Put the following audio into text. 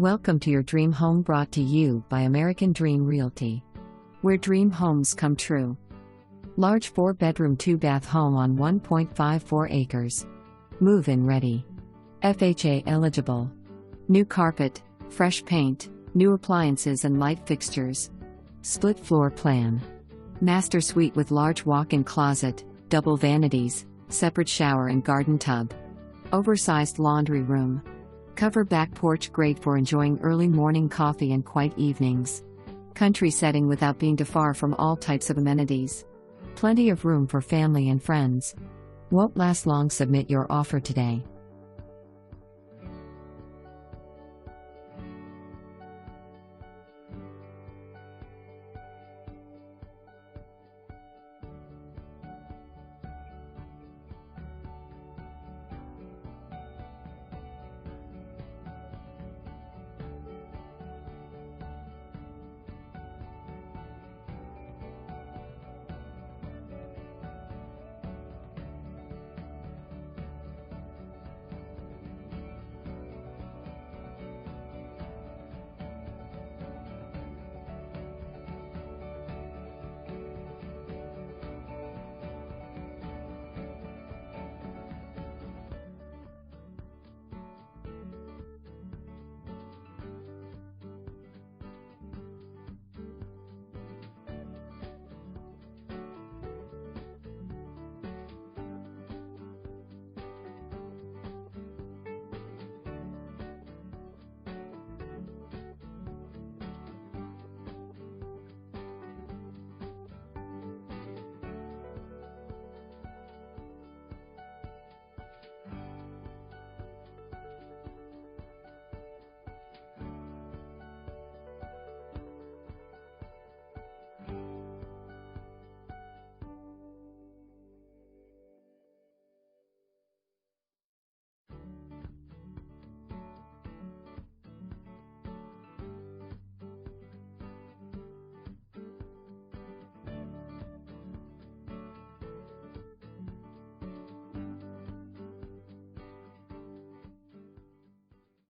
Welcome to your dream home, brought to you by American Dream Realty, where dream homes come true. Large 4-bedroom 2-bath home on 1.54 acres. Move-in ready. FHA eligible. New carpet, fresh paint, new appliances and light fixtures. Split floor plan. Master suite with large walk-in closet, double vanities, separate shower and garden tub. Oversized laundry room. Cover back porch, great for enjoying early morning coffee and quiet evenings. Country setting without being too far from all types of amenities. Plenty of room for family and friends. Won't last long. Submit your offer today.